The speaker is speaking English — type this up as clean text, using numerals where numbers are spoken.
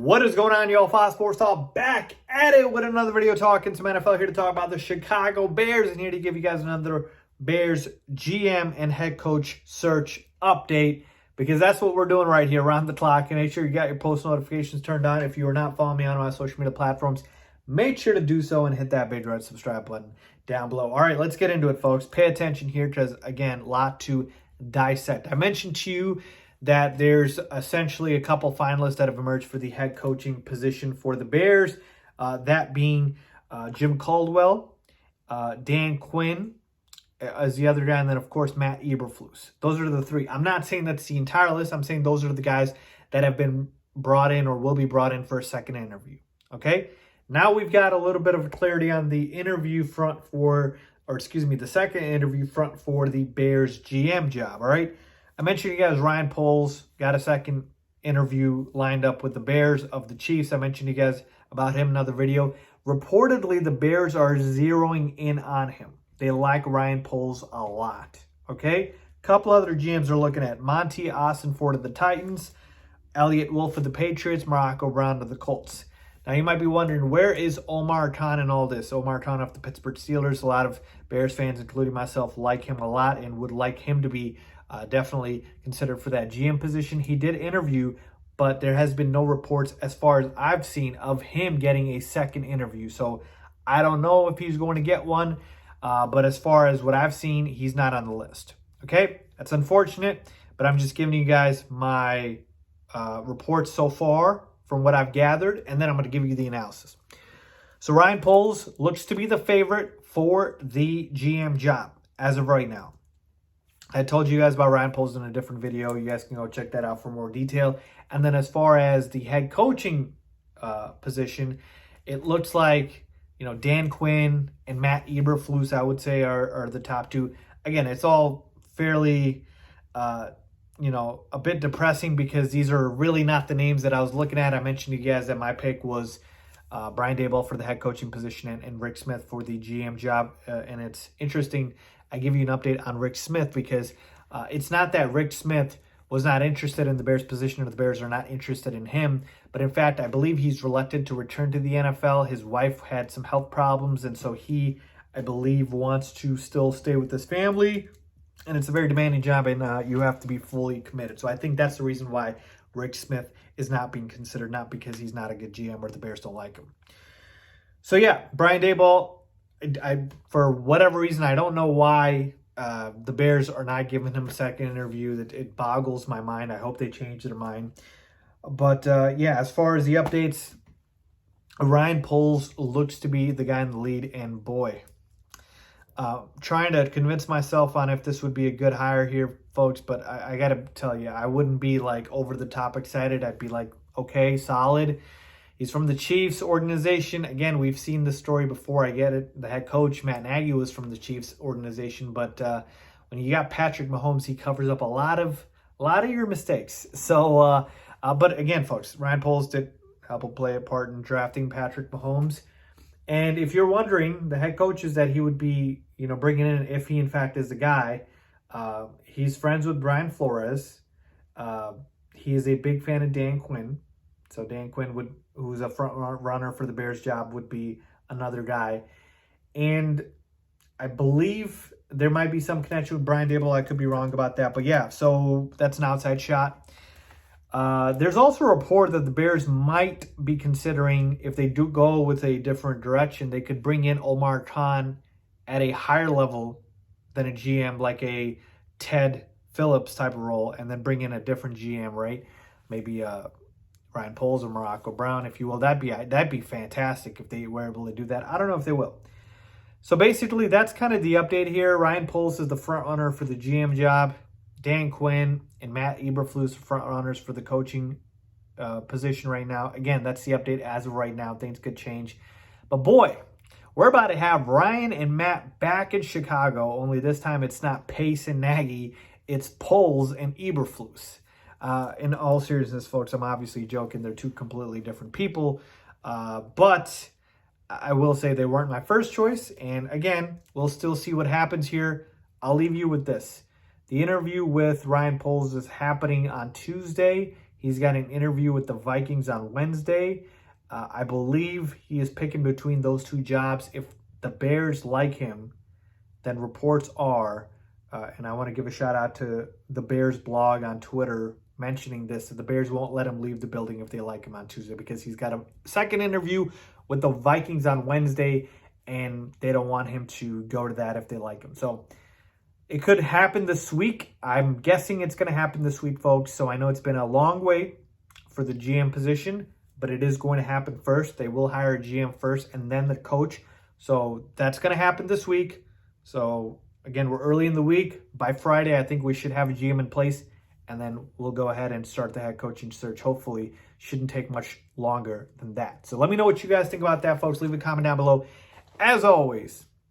What is going on, y'all? Faiz Sports Talk back at it with another video talking some NFL, here to talk about the Chicago Bears and here to give you guys another Bears GM and head coach search update, because that's what we're doing right here around the clock. And make sure you got your post notifications turned on. If you are not following me on my social media platforms, make sure to do so and hit that big red subscribe button down below. All right, let's get into it, folks. Pay attention here because, again, a lot to dissect. I mentioned to you that there's essentially a couple finalists that have emerged for the head coaching position for the Bears, that being Jim Caldwell, Dan Quinn as the other guy, and then, of course, Matt Eberflus. Those are the three. I'm not saying that's the entire list. I'm saying those are the guys that have been brought in or will be brought in for a second interview, okay? Now we've got a little bit of clarity on the interview front the second interview front for the Bears GM job, all right? I mentioned you guys Ryan Poles got a second interview lined up with the Bears of the Chiefs. I mentioned you guys about him in another video. Reportedly, the Bears are zeroing in on him. They like Ryan Poles a lot, okay? A couple other GMs are looking at Monty Ossenford of the Titans, Elliott Wolf of the Patriots, Morocco Brown of the Colts. Now, you might be wondering, where is Omar Khan in all this? Omar Khan of the Pittsburgh Steelers. A lot of Bears fans, including myself, like him a lot and would like him to be definitely considered for that GM position. He did interview, but there has been no reports as far as I've seen of him getting a second interview. So I don't know if he's going to get one, but as far as what I've seen, he's not on the list. Okay, that's unfortunate, but I'm just giving you guys my reports so far from what I've gathered, and then I'm going to give you the analysis. So Ryan Poles looks to be the favorite for the GM job as of right now. I told you guys about Ryan Poles in a different video. You guys can go check that out for more detail. And then as far as the head coaching position, it looks like, Dan Quinn and Matt Eberflus, I would say, are the top two. Again, it's all fairly, a bit depressing because these are really not the names that I was looking at. I mentioned to you guys that my pick was Brian Daboll for the head coaching position and Rick Smith for the GM job. And it's interesting, I give you an update on Rick Smith because it's not that Rick Smith was not interested in the Bears position or the Bears are not interested in him. But in fact, I believe he's reluctant to return to the NFL. His wife had some health problems, and so he, I believe, wants to still stay with his family. And it's a very demanding job, and you have to be fully committed. So I think that's the reason why Rick Smith is not being considered, not because he's not a good GM or the Bears don't like him. So yeah, Brian Daboll, I for whatever reason, I don't know why the Bears are not giving him a second interview. That it boggles my mind. I hope they change their mind. But yeah, as far as the updates, Ryan Poles looks to be the guy in the lead, and boy, trying to convince myself on if this would be a good hire here, folks. But I got to tell you, I wouldn't be like over the top excited. I'd be like, okay, solid. He's from the Chiefs organization. Again, we've seen this story before. I get it. The head coach, Matt Nagy, was from the Chiefs organization. But when you got Patrick Mahomes, he covers up a lot of your mistakes. So, but again, folks, Ryan Poles did help play a part in drafting Patrick Mahomes. And if you're wondering, the head coaches that he would be, bringing in, if he in fact is the guy, he's friends with Brian Flores. He is a big fan of Dan Quinn. So Dan Quinn who's a front runner for the Bears job, would be another guy. And I believe there might be some connection with Brian Daboll. I could be wrong about that. But yeah, so that's an outside shot. There's also a report that the Bears might be considering, if they do go with a different direction, they could bring in Omar Khan at a higher level than a GM, like a Ted Phillips type of role, and then bring in a different GM, right? Maybe Ryan Poles or Morocco Brown, if you will. That'd be fantastic if they were able to do that. I don't know if they will. So basically, that's kind of the update here. Ryan Poles is the front runner for the GM job. Dan Quinn and Matt Eberflus are front runners for the coaching position right now. Again, that's the update as of right now. Things could change. But boy, we're about to have Ryan and Matt back in Chicago, only this time it's not Pace and Nagy. It's Poles and Eberflus. In all seriousness, folks, I'm obviously joking. They're two completely different people. But I will say they weren't my first choice. And again, we'll still see what happens here. I'll leave you with this. The interview with Ryan Poles is happening on Tuesday. He's got an interview with the Vikings on Wednesday. I believe he is picking between those two jobs. If the Bears like him, then reports are, and I want to give a shout out to the Bears blog on Twitter mentioning this, that the Bears won't let him leave the building if they like him on Tuesday, because he's got a second interview with the Vikings on Wednesday, and they don't want him to go to that if they like him. So it could happen this week. I'm guessing it's going to happen this week, folks. So I know it's been a long wait for the GM position, but it is going to happen first. They will hire a GM first and then the coach. So that's going to happen this week. So again, we're early in the week. By Friday, I think we should have a GM in place, and then we'll go ahead and start the head coaching search. Hopefully, shouldn't take much longer than that. So let me know what you guys think about that, folks. Leave a comment down below. As always,